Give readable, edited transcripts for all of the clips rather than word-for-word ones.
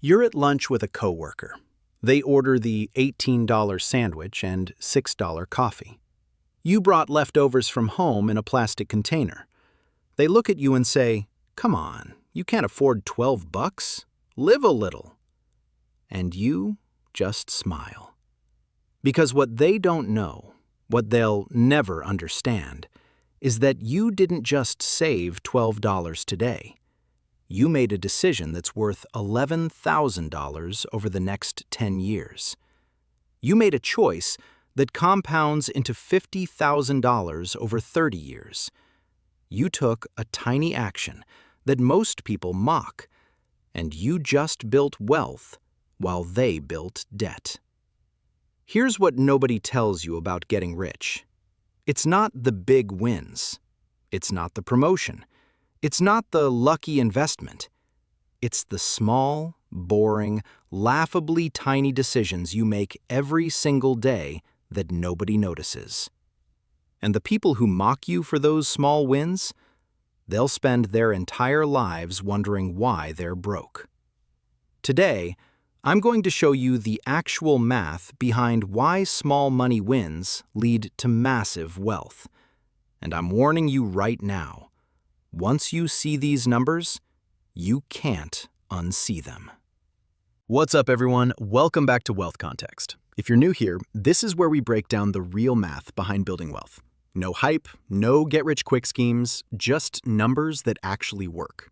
You're at lunch with a coworker. They order the $18 sandwich and $6 coffee. You brought leftovers from home in a plastic container. They look at you and say, "Come on, you can't afford $12. Live a little." And you just smile. Because what they don't know, what they'll never understand, is that you didn't just save $12 today. You made a decision that's worth $11,000 over the next 10 years. You made a choice that compounds into $50,000 over 30 years. You took a tiny action that most people mock, and you just built wealth while they built debt. Here's what nobody tells you about getting rich. It's not the big wins. It's not the promotion. It's not the lucky investment. It's the small, boring, laughably tiny decisions you make every single day that nobody notices. And the people who mock you for those small wins, they'll spend their entire lives wondering why they're broke. Today, I'm going to show you the actual math behind why small money wins lead to massive wealth. And I'm warning you right now, once you see these numbers, you can't unsee them. What's up, everyone? Welcome back to Wealth Context. If you're new here, this is where we break down the real math behind building wealth. No hype, no get-rich-quick schemes, just numbers that actually work.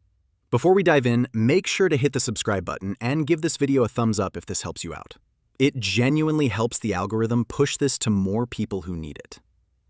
Before we dive in, make sure to hit the subscribe button and give this video a thumbs up if this helps you out. It genuinely helps the algorithm push this to more people who need it.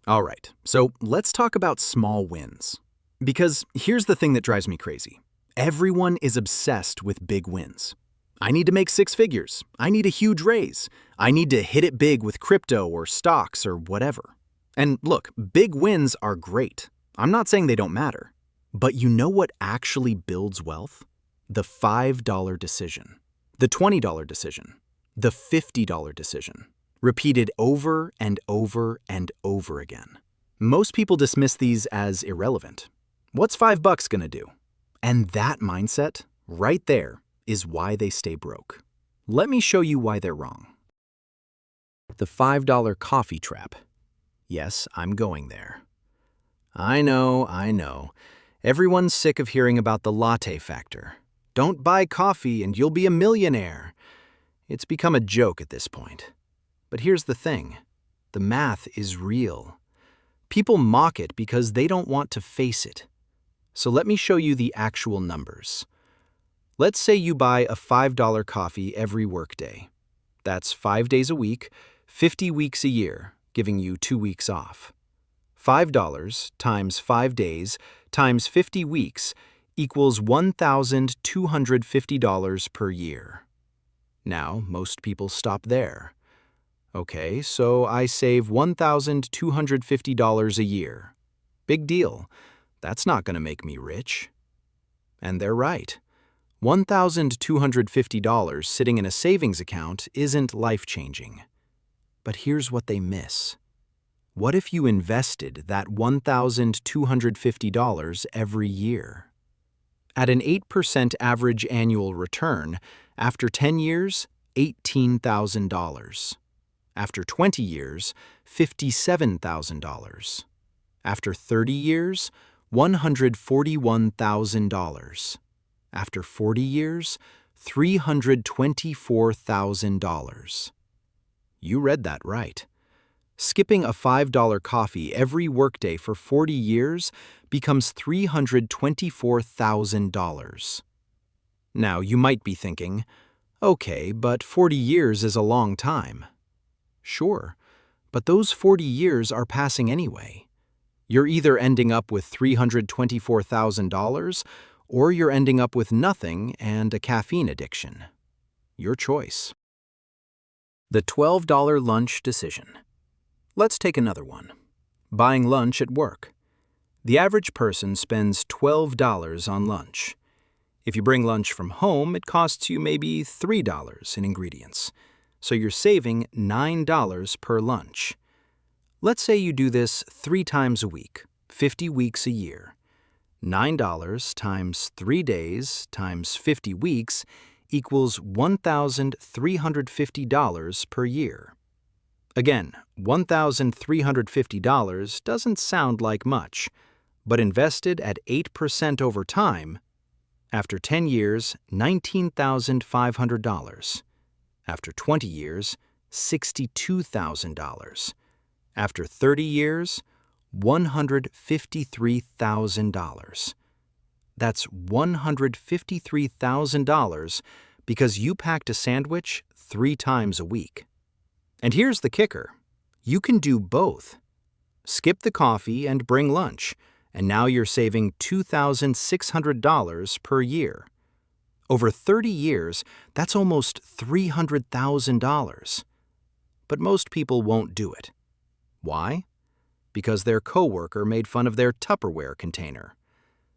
All right, so let's talk about small wins. Because here's the thing that drives me crazy. Everyone is obsessed with big wins. I need to make 6 figures. I need a huge raise. I need to hit it big with crypto or stocks or whatever. And look, big wins are great. I'm not saying they don't matter. But you know what actually builds wealth? The $5 decision, the $20 decision, the $50 decision, repeated over and over and over again. Most people dismiss these as irrelevant. What's $5 gonna do? And that mindset, right there, is why they stay broke. Let me show you why they're wrong. The $5 coffee trap. Yes, I'm going there. I know. Everyone's sick of hearing about the latte factor. Don't buy coffee and you'll be a millionaire. It's become a joke at this point. But here's the thing. The math is real. People mock it because they don't want to face it. So let me show you the actual numbers. Let's say you buy a $5 coffee every workday. That's 5 days a week, 50 weeks a year, giving you 2 weeks off. $5 times 5 days times 50 weeks equals $1,250 per year. Now, most people stop there. Okay, so I save $1,250 a year. Big deal. That's not going to make me rich. And they're right. $1,250 sitting in a savings account isn't life-changing. But here's what they miss. What if you invested that $1,250 every year? At an 8% average annual return, after 10 years, $18,000. After 20 years, $57,000. After 30 years, $141,000. After 40 years, $324,000. You read that right. Skipping a $5 coffee every workday for 40 years becomes $324,000. Now, you might be thinking, okay, but 40 years is a long time. Sure, but those 40 years are passing anyway. You're either ending up with $324,000 or you're ending up with nothing and a caffeine addiction. Your choice. The $12 lunch decision. Let's take another one. Buying lunch at work. The average person spends $12 on lunch. If you bring lunch from home, it costs you maybe $3 in ingredients. So you're saving $9 per lunch. Let's say you do this 3 times a week, 50 weeks a year. $9 times 3 days times 50 weeks equals $1,350 per year. Again, $1,350 doesn't sound like much, but invested at 8% over time, after 10 years, $19,500. After 20 years, $62,000. After 30 years, $153,000. That's $153,000 because you packed a sandwich 3 times a week. And here's the kicker. You can do both. Skip the coffee and bring lunch, and now you're saving $2,600 per year. Over 30 years, that's almost $300,000. But most people won't do it. Why? Because their coworker made fun of their Tupperware container.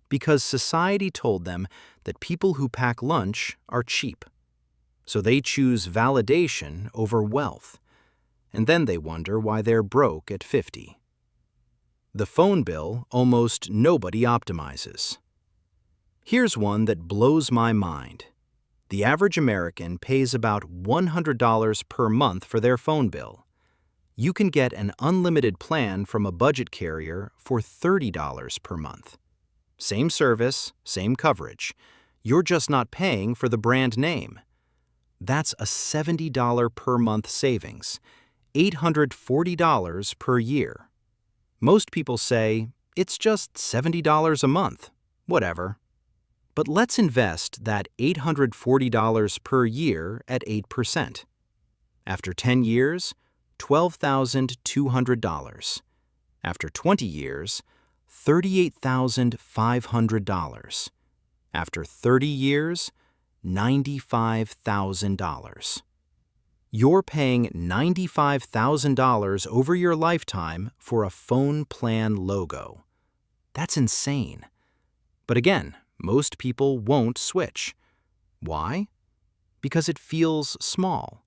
Because society told them that people who pack lunch are cheap. So they choose validation over wealth. And then they wonder why they're broke at 50. The phone bill almost nobody optimizes. Here's one that blows my mind. The average American pays about $100 per month for their phone bill. You can get an unlimited plan from a budget carrier for $30 per month. Same service, same coverage. You're just not paying for the brand name. That's a $70 per month savings, $840 per year. Most people say, it's just $70 a month, whatever. But let's invest that $840 per year at 8%. After 10 years, $12,200. After 20 years, $38,500. After 30 years, $95,000. You're paying $95,000 over your lifetime for a phone plan logo. That's insane. But again, most people won't switch. Why? Because it feels small.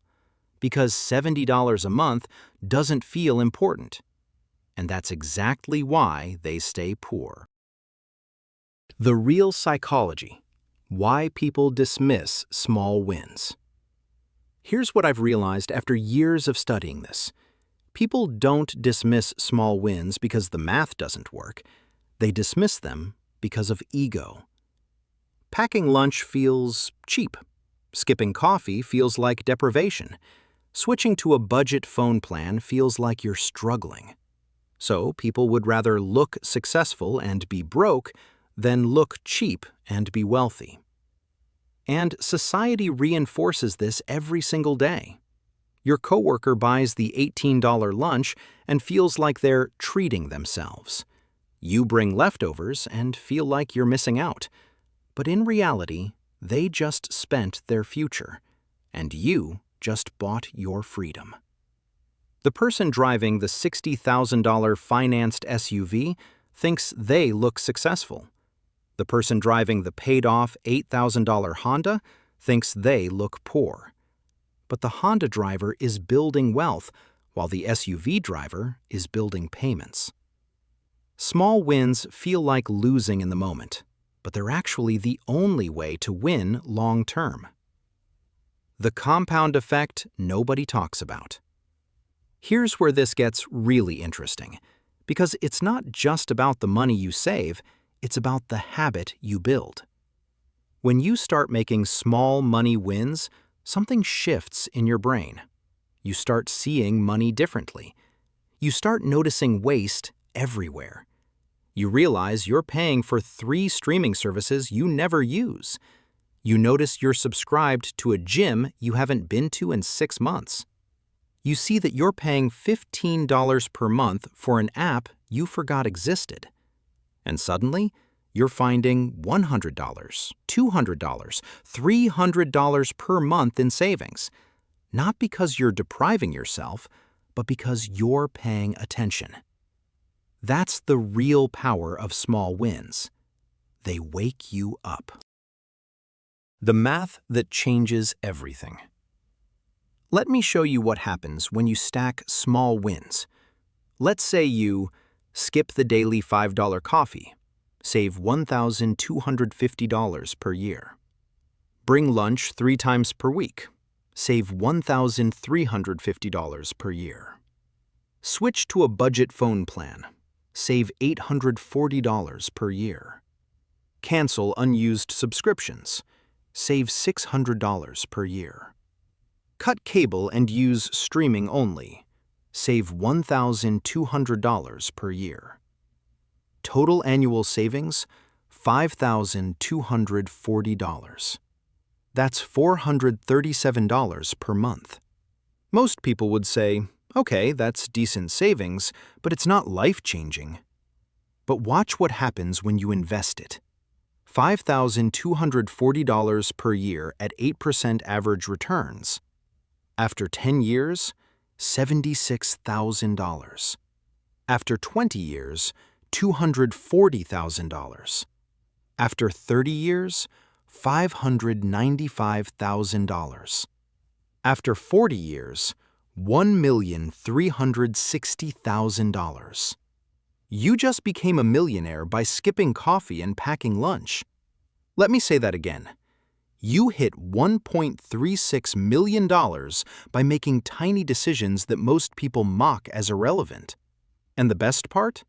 Because $70 a month doesn't feel important. And that's exactly why they stay poor. The real psychology. Why people dismiss small wins. Here's what I've realized after years of studying this. People don't dismiss small wins because the math doesn't work. They dismiss them because of ego. Packing lunch feels cheap. Skipping coffee feels like deprivation. Switching to a budget phone plan feels like you're struggling. So people would rather look successful and be broke than look cheap and be wealthy. And society reinforces this every single day. Your coworker buys the $18 lunch and feels like they're treating themselves. You bring leftovers and feel like you're missing out. But in reality, they just spent their future, and you just bought your freedom. The person driving the $60,000 financed SUV thinks they look successful. The person driving the paid-off $8,000 Honda thinks they look poor. But the Honda driver is building wealth, while the SUV driver is building payments. Small wins feel like losing in the moment, but they're actually the only way to win long-term. The compound effect nobody talks about. Here's where this gets really interesting, because it's not just about the money you save, it's about the habit you build. When you start making small money wins, something shifts in your brain. You start seeing money differently. You start noticing waste everywhere. You realize you're paying for 3 streaming services you never use. You notice you're subscribed to a gym you haven't been to in 6 months. You see that you're paying $15 per month for an app you forgot existed. And suddenly, you're finding $100, $200, $300 per month in savings. Not because you're depriving yourself, but because you're paying attention. That's the real power of small wins. They wake you up. The math that changes everything. Let me show you what happens when you stack small wins. Let's say you skip the daily $5 coffee, save $1,250 per year. Bring lunch 3 times per week. Save $1,350 per year. Switch to a budget phone plan. Save $840 per year. Cancel unused subscriptions. Save $600 per year. Cut cable and use streaming only. Save $1,200 per year. Total annual savings, $5,240. That's $437 per month. Most people would say, okay, that's decent savings, but it's not life-changing. But watch what happens when you invest it. $5,240 per year at 8% average returns. After 10 years, $76,000. After 20 years, $240,000. After 30 years, $595,000. After 40 years, $1,360,000. You just became a millionaire by skipping coffee and packing lunch. Let me say that again. You hit $1.36 million by making tiny decisions that most people mock as irrelevant. And the best part?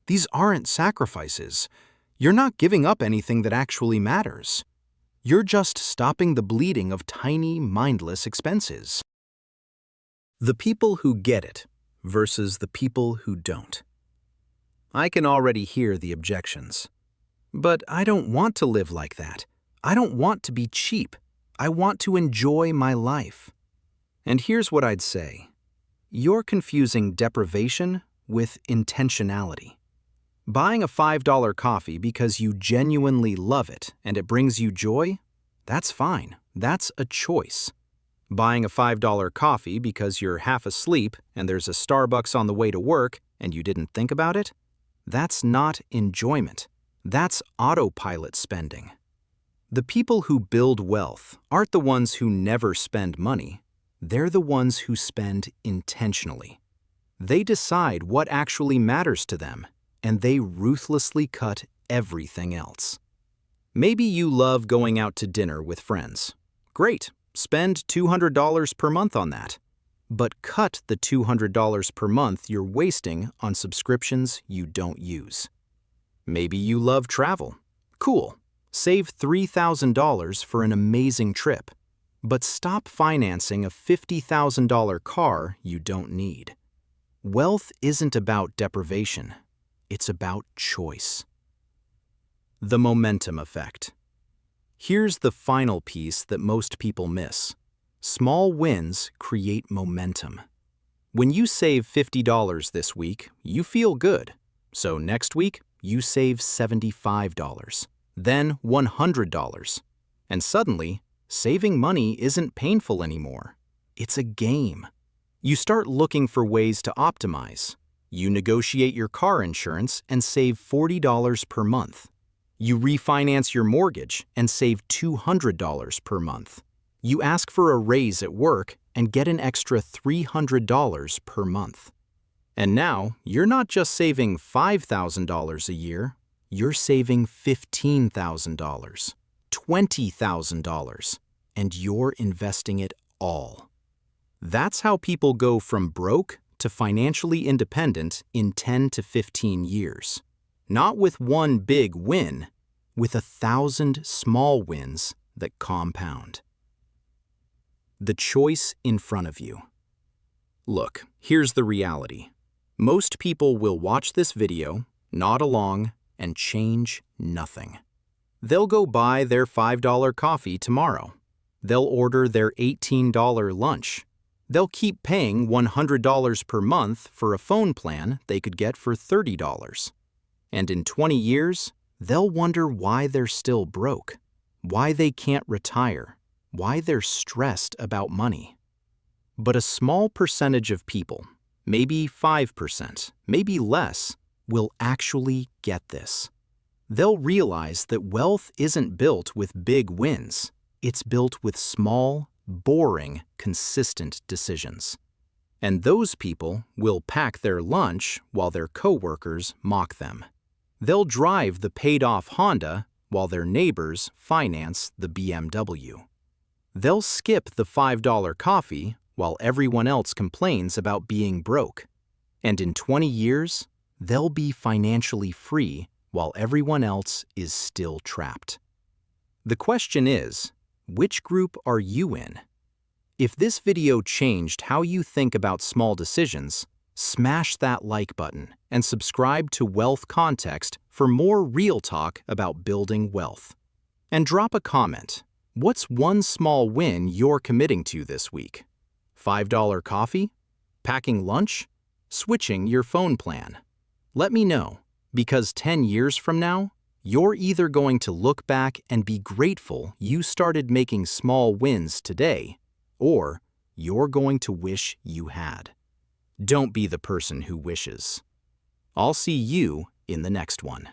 These aren't sacrifices. You're not giving up anything that actually matters. You're just stopping the bleeding of tiny, mindless expenses. The people who get it versus the people who don't. I can already hear the objections. But I don't want to live like that. I don't want to be cheap. I want to enjoy my life. And here's what I'd say. You're confusing deprivation with intentionality. Buying a $5 coffee because you genuinely love it and it brings you joy? That's fine. That's a choice. Buying a $5 coffee because you're half asleep and there's a Starbucks on the way to work and you didn't think about it? That's not enjoyment. That's autopilot spending. The people who build wealth aren't the ones who never spend money. They're the ones who spend intentionally. They decide what actually matters to them, and they ruthlessly cut everything else. Maybe you love going out to dinner with friends. Great, spend $200 per month on that. But cut the $200 per month you're wasting on subscriptions you don't use. Maybe you love travel. Cool. Save $3,000 for an amazing trip, but stop financing a $50,000 car you don't need. Wealth isn't about deprivation. It's about choice. The momentum effect. Here's the final piece that most people miss. Small wins create momentum. When you save $50 this week, you feel good. So next week, you save $75. Then $100. And suddenly, saving money isn't painful anymore. It's a game. You start looking for ways to optimize. You negotiate your car insurance and save $40 per month. You refinance your mortgage and save $200 per month. You ask for a raise at work and get an extra $300 per month. And now, you're not just saving $5,000 a year. You're saving $15,000, $20,000, and you're investing it all. That's how people go from broke to financially independent in 10 to 15 years. Not with one big win, with 1,000 small wins that compound. The choice in front of you. Look, here's the reality. Most people will watch this video, nod along, and change nothing. They'll go buy their $5 coffee tomorrow. They'll order their $18 lunch. They'll keep paying $100 per month for a phone plan they could get for $30. And in 20 years, they'll wonder why they're still broke, why they can't retire, why they're stressed about money. But a small percentage of people, maybe 5%, maybe less, will actually get this. They'll realize that wealth isn't built with big wins. It's built with small, boring, consistent decisions. And those people will pack their lunch while their coworkers mock them. They'll drive the paid-off Honda while their neighbors finance the BMW. They'll skip the $5 coffee while everyone else complains about being broke. And in 20 years, they'll be financially free while everyone else is still trapped. The question is, which group are you in? If this video changed how you think about small decisions, smash that like button and subscribe to Wealth Context for more real talk about building wealth. And drop a comment. What's one small win you're committing to this week? $5 coffee? Packing lunch? Switching your phone plan? Let me know, because 10 years from now, you're either going to look back and be grateful you started making small wins today, or you're going to wish you had. Don't be the person who wishes. I'll see you in the next one.